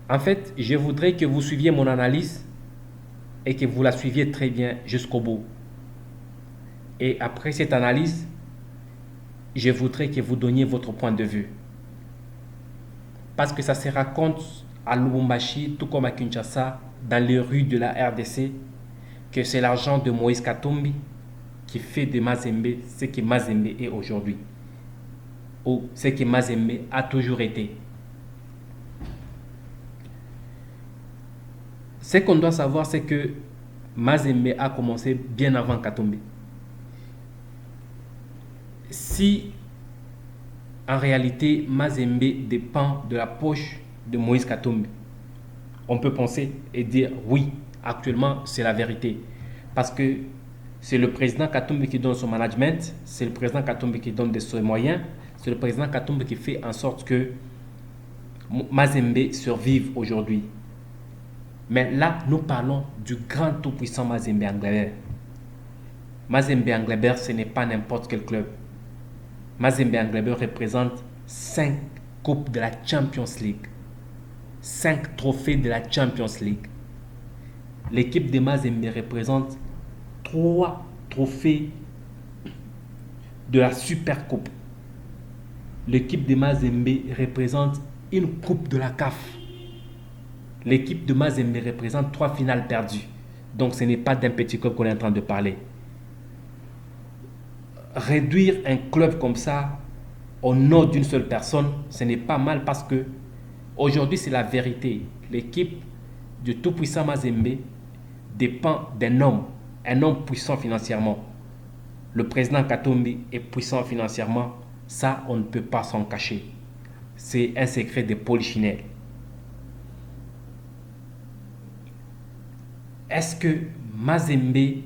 En fait, je voudrais que vous suiviez mon analyse et que vous la suiviez très bien jusqu'au bout. Et après cette analyse, je voudrais que vous donniez votre point de vue. Parce que ça se raconte à Lubumbashi, tout comme à Kinshasa, dans les rues de la RDC, que c'est l'argent de Moïse Katumbi qui fait de Mazembe ce que Mazembe est aujourd'hui, ou ce que Mazembe a toujours été. Ce qu'on doit savoir, c'est que Mazembe a commencé bien avant Katumbi. Si en réalité Mazembe dépend de la poche de Moïse Katumbi, on peut penser et dire oui, actuellement c'est la vérité. Parce que c'est le président Katumbi qui donne son management, c'est le président Katumbi qui donne ses moyens, c'est le président Katumbi qui fait en sorte que Mazembe survive aujourd'hui. Mais là, nous parlons du grand tout-puissant Mazembe Englebert. Mazembe Englebert, ce n'est pas n'importe quel club. Mazembe Englebert représente 5 coupes de la Champions League. 5 trophées de la Champions League. L'équipe de Mazembe représente 3 trophées de la Super Coupe. L'équipe de Mazembe représente une coupe de la CAF. L'équipe de Mazembe représente 3 finales perdues. Donc ce n'est pas d'un petit club qu'on est en train de parler. Réduire un club comme ça au nom d'une seule personne, ce n'est pas mal parce que aujourd'hui c'est la vérité. L'équipe du tout-puissant Mazembe dépend d'un homme, un homme puissant financièrement. Le président Katumbi est puissant financièrement, ça on ne peut pas s'en cacher. C'est un secret de polichinelle. Est-ce que Mazembe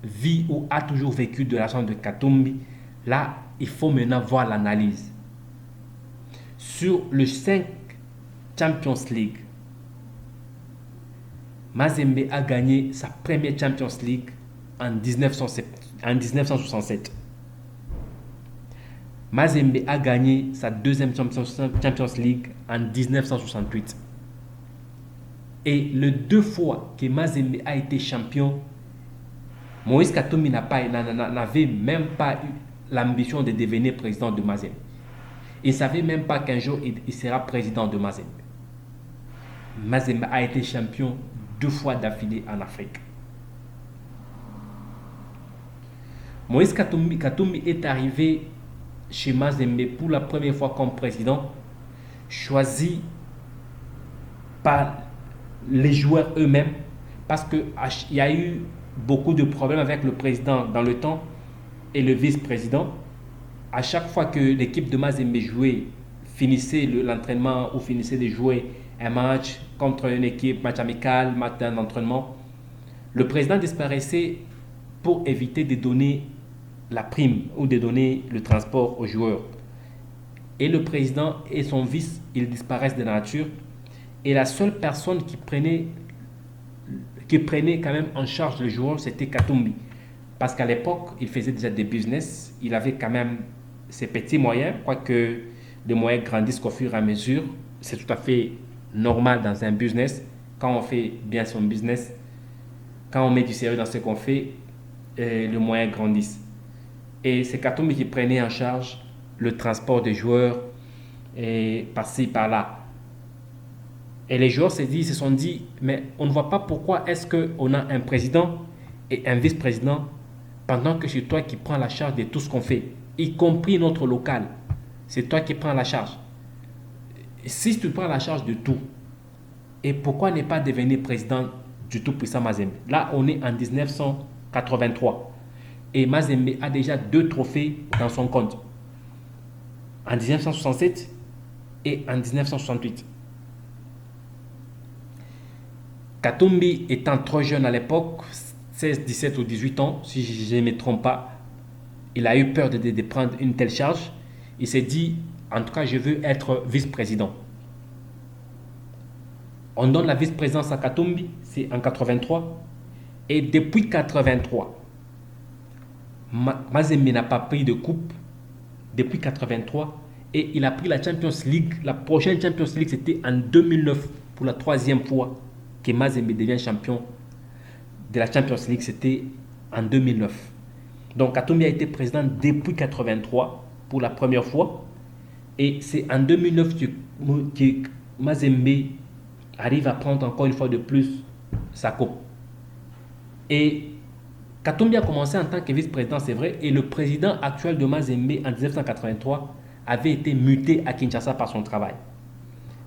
vit ou a toujours vécu de l'argent de Katumbi? Là, il faut maintenant voir l'analyse. Sur le 5 Champions League, Mazembe a gagné sa première Champions League en 1967. Mazembe a gagné sa deuxième Champions League en 1968. Et les 2 fois que Mazembe a été champion, Moïse Katumbi n'avait même pas eu l'ambition de devenir président de Mazembe. Il ne savait même pas qu'un jour il sera président de Mazembe. Mazembe a été champion 2 fois d'affilée en Afrique. Moïse Katumbi est arrivé chez Mazembe pour la première fois comme président, choisi par les joueurs eux-mêmes, parce qu'il y a eu beaucoup de problèmes avec le président dans le temps et le vice-président. À chaque fois que l'équipe de Mazembe jouait, finissait l'entraînement ou finissait de jouer un match contre une équipe, match amical, match d'entraînement, le président disparaissait pour éviter de donner la prime ou de donner le transport aux joueurs. Et le président et son vice, ils disparaissent de la nature. Et la seule personne qui prenait quand même en charge les joueurs, c'était Katumbi. Parce qu'à l'époque, il faisait déjà des business. Il avait quand même ses petits moyens, quoique les moyens grandissent au fur et à mesure. C'est tout à fait normal dans un business. Quand on fait bien son business, quand on met du sérieux dans ce qu'on fait, les moyens grandissent. Et c'est Katumbi qui prenait en charge le transport des joueurs et par-ci, par-là. Et les joueurs se sont dit, mais on ne voit pas pourquoi est-ce qu'on a un président et un vice-président pendant que c'est toi qui prends la charge de tout ce qu'on fait, y compris notre local. C'est toi qui prends la charge. Si tu prends la charge de tout, et pourquoi ne pas devenir président du tout-puissant Mazembe? Là, on est en 1983. Et Mazembe a déjà 2 trophées dans son compte. En 1967 et en 1968. Katumbi étant trop jeune à l'époque, 16, 17 ou 18 ans, si je ne me trompe pas, il a eu peur de prendre une telle charge. Il s'est dit, en tout cas, je veux être vice-président. On donne la vice-présidence à Katumbi, c'est en 83. Et depuis 83, Mazembe n'a pas pris de coupe depuis 83 et il a pris la Champions League. La prochaine Champions League, c'était en 2009 pour la 3e fois que Mazembe devient champion de la Champions League, c'était en 2009. Donc Katumbi a été président depuis 83 pour la première fois. Et c'est en 2009 que Mazembe arrive à prendre encore une fois de plus sa coupe. Et Katumbi a commencé en tant que vice-président, c'est vrai, et le président actuel de Mazembe en 1983 avait été muté à Kinshasa par son travail.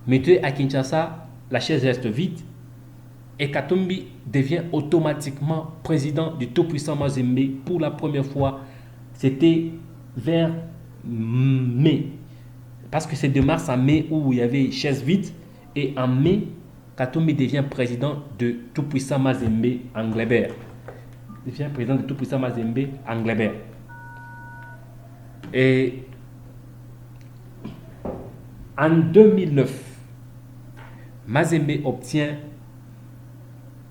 Muté à Kinshasa, la chaise reste vide et Katumbi devient automatiquement président du tout-puissant Mazembe pour la première fois. C'était vers mai, parce que c'est de mars à mai où il y avait chaise vide, et en mai, Katumbi devient président de tout-puissant Mazembe Anglebert. Devient président de tout-puissant Mazembe Anglebert. Et en 2009, Mazembe obtient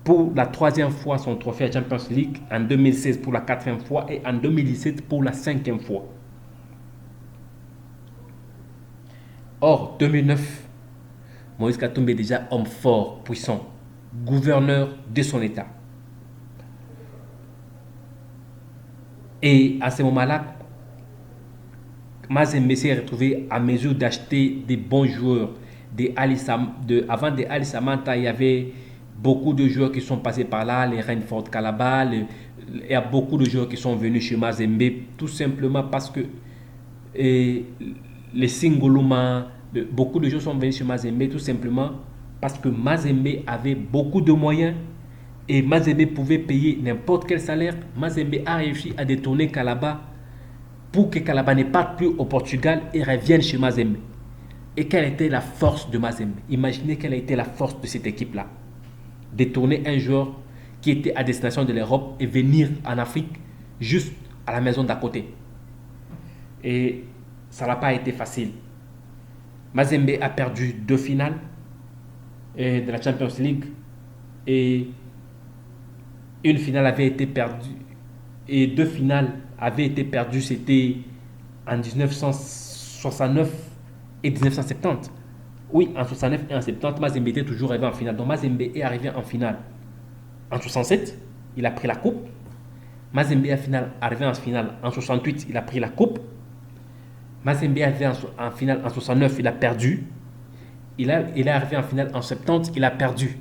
pour la 3e fois son trophée à Champions League, en 2016 pour la 4e fois et en 2017 pour la 5e fois. Or, 2009, Moïse Katumbi est déjà homme fort, puissant, gouverneur de son État. Et à ce moment-là, Mazembe s'est retrouvé à mesure d'acheter des bons joueurs. Avant des Ali Samanta, il y avait beaucoup de joueurs qui sont passés par là, les Rainford Kalaba, il y a beaucoup de joueurs qui sont venus chez Mazembe, tout simplement parce que les Singoluma, beaucoup de joueurs sont venus chez Mazembe, tout simplement parce que Mazembe avait beaucoup de moyens et Mazembe pouvait payer n'importe quel salaire. Mazembe a réussi à détourner Kalaba pour que Kalaba ne parte plus au Portugal et revienne chez Mazembe. Et quelle était la force de Mazembe? Imaginez quelle a été la force de cette équipe-là. Détourner un joueur qui était à destination de l'Europe et venir en Afrique juste à la maison d'à côté. Et ça n'a pas été facile. Mazembe a perdu 2 finales de la Champions League et une finale avait été perdue et 2 finales avaient été perdues, c'était en 1969 et 1970. Oui, en 69 et en 70, Mazembe était toujours arrivé en finale. Donc Mazembe est arrivé en finale en 67, il a pris la coupe. Mazembe est arrivé en finale en 68, il a pris la coupe. Mazembe est arrivé en finale en 69, il a perdu. Il est arrivé en finale en 70, il a perdu.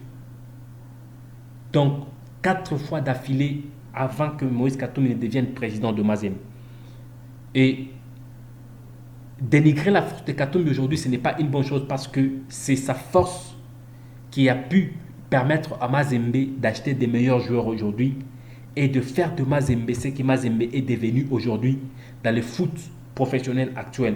Donc 4 fois d'affilée avant que Moïse Katumbi ne devienne président de Mazembe. Et dénigrer la force de Katumbi aujourd'hui, ce n'est pas une bonne chose parce que c'est sa force qui a pu permettre à Mazembe d'acheter des meilleurs joueurs aujourd'hui et de faire de Mazembe ce que Mazembe est devenu aujourd'hui dans le foot professionnel actuel.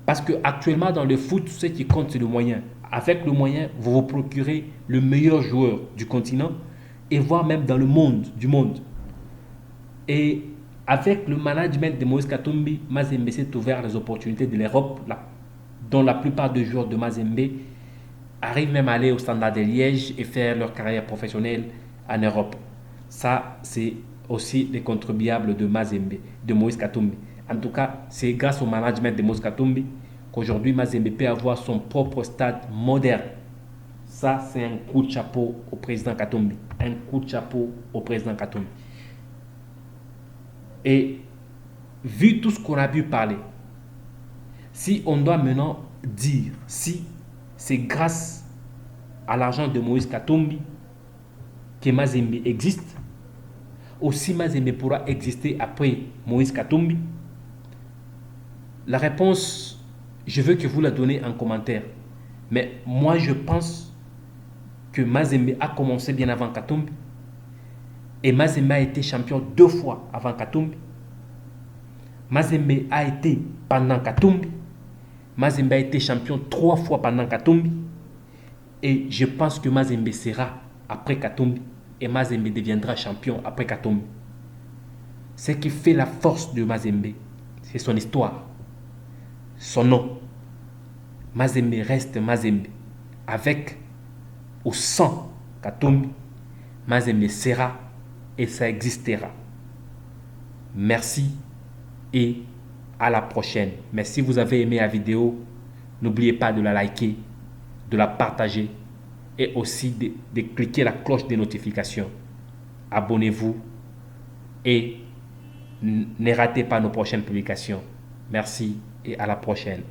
Parce qu'actuellement dans le foot, ce qui compte c'est le moyen. Avec le moyen, vous vous procurez le meilleur joueur du continent et voire même dans le monde, du monde. Et avec le management de Moïse Katumbi, Mazembe s'est ouvert les opportunités de l'Europe, dont la plupart des joueurs de Mazembe arrivent même à aller au Standard de Liège et faire leur carrière professionnelle en Europe. Ça, c'est aussi les contribuables de Mazembe, de Moïse Katumbi. En tout cas, c'est grâce au management de Moïse Katumbi qu'aujourd'hui Mazembe peut avoir son propre stade moderne. Ça, c'est un coup de chapeau au président Katumbi. Un coup de chapeau au président Katumbi. Et vu tout ce qu'on a pu parler, si on doit maintenant dire si c'est grâce à l'argent de Moïse Katumbi que Mazembe existe, ou si Mazembe pourra exister après Moïse Katumbi, la réponse, je veux que vous la donnez en commentaire. Mais moi, je pense que Mazembe a commencé bien avant Katumbi. Et Mazembe a été champion 2 fois avant Katumbi. Mazembe a été pendant Katumbi. Mazembe a été champion 3 fois pendant Katumbi. Et je pense que Mazembe sera après Katumbi. Et Mazembe deviendra champion après Katumbi. Ce qui fait la force de Mazembe, c'est son histoire. Son nom. Mazembe reste Mazembe. Avec ou sans Katumbi, Mazembe sera et ça existera. Merci et à la prochaine. Mais si vous avez aimé la vidéo, n'oubliez pas de la liker, de la partager et aussi de cliquer la cloche de notification. Abonnez-vous et ne ratez pas nos prochaines publications. Merci et à la prochaine.